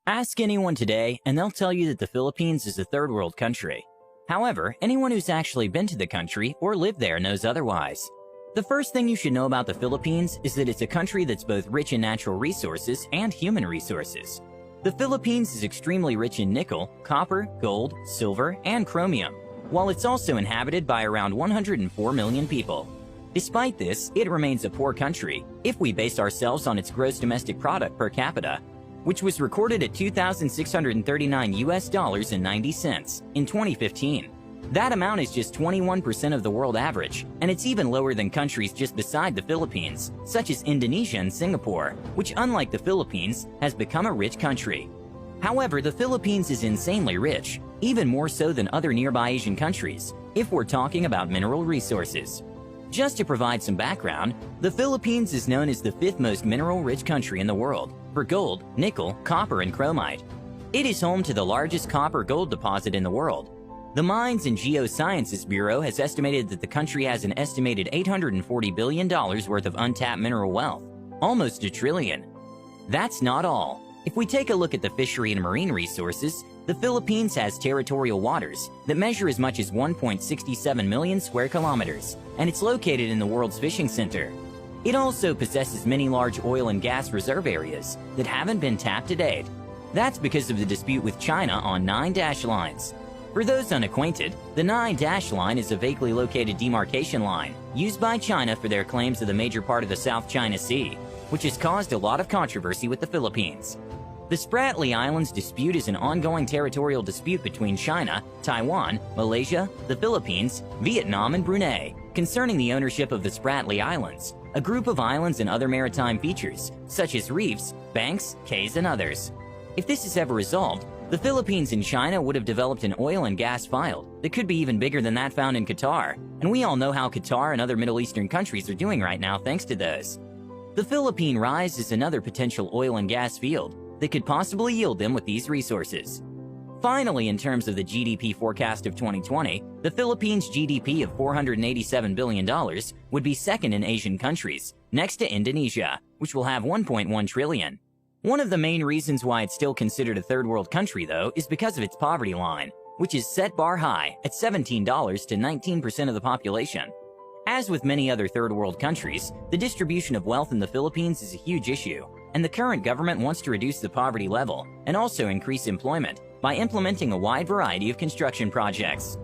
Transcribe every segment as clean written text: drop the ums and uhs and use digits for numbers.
Ask anyone today, and they'll tell you that the Philippines is a third world country. However, anyone who's actually been to the country or lived there knows otherwise. The first thing you should know about the Philippines is that it's a country that's both rich in natural resources and human resources. The Philippines is extremely rich in nickel, copper, gold, silver, and chromium, while it's also inhabited by around 104 million people. Despite this, it remains a poor country if we base ourselves on its gross domestic product per capita, which was recorded at $2,639.90 in 2015. That amount is just 21% of the world average, and it's even lower than countries just beside the Philippines, such as Indonesia and Singapore, which, unlike the Philippines, has become a rich country. However, the Philippines is insanely rich, even more so than other nearby Asian countries, if we're talking about mineral resources. Just to provide some background, the Philippines is known as the fifth most mineral-rich country in the world for gold, nickel, copper, and chromite. It is home to the largest copper-gold deposit in the world. The Mines and Geosciences Bureau has estimated that the country has an estimated $840 billion worth of untapped mineral wealth, almost $1 trillion. That's not all. If we take a look at the fishery and marine resources, the Philippines has territorial waters that measure as much as 1.67 million square kilometers, and it's located in the world's fishing center. It also possesses many large oil and gas reserve areas that haven't been tapped to date. That's because of the dispute with China on 9 dash lines. For those unacquainted, the 9 dash line is a vaguely located demarcation line used by China for their claims of the major part of the South China Sea, which has caused a lot of controversy with the Philippines. The Spratly Islands dispute is an ongoing territorial dispute between China, Taiwan, Malaysia, the Philippines, Vietnam, and Brunei concerning the ownership of the Spratly Islands, a group of islands and other maritime features, such as reefs, banks, cays, and others. If this is ever resolved, the Philippines and China would have developed an oil and gas field that could be even bigger than that found in Qatar, and we all know how Qatar and other Middle Eastern countries are doing right now thanks to those. The Philippine Rise is another potential oil and gas field that could possibly yield them with these resources. Finally, in terms of the GDP forecast of 2020, the Philippines' GDP of $487 billion would be second in Asian countries, next to Indonesia, which will have $1.1 trillion. One of the main reasons why it's still considered a third world country, though, is because of its poverty line, which is set bar high at $17 to 19% of the population. As with many other third world countries, the distribution of wealth in the Philippines is a huge issue, and the current government wants to reduce the poverty level and also increase employment by implementing a wide variety of construction projects.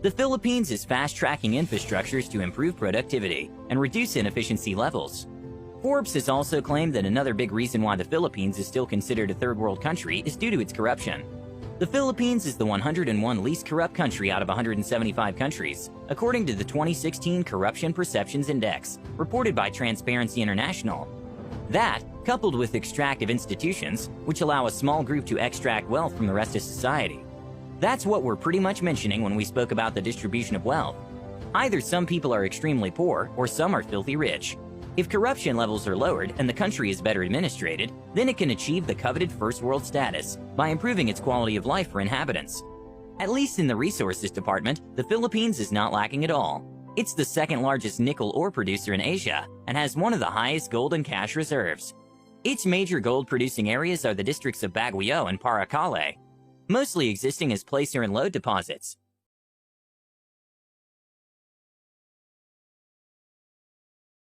The Philippines is fast-tracking infrastructures to improve productivity and reduce inefficiency levels. Forbes has also claimed that another big reason why the Philippines is still considered a third world country is due to its corruption. The Philippines is the 101 least corrupt country out of 175 countries, according to the 2016 Corruption Perceptions Index, reported by Transparency International. That, coupled with extractive institutions, which allow a small group to extract wealth from the rest of society. That's what we're pretty much mentioning when we spoke about the distribution of wealth. Either some people are extremely poor, or some are filthy rich. If corruption levels are lowered and the country is better administrated, then it can achieve the coveted first world status by improving its quality of life for inhabitants. At least in the resources department, the Philippines is not lacking at all. It's the second largest nickel ore producer in Asia and has one of the highest gold and cash reserves. Its major gold-producing areas are the districts of Baguio and Paracale, mostly existing as placer and lode deposits.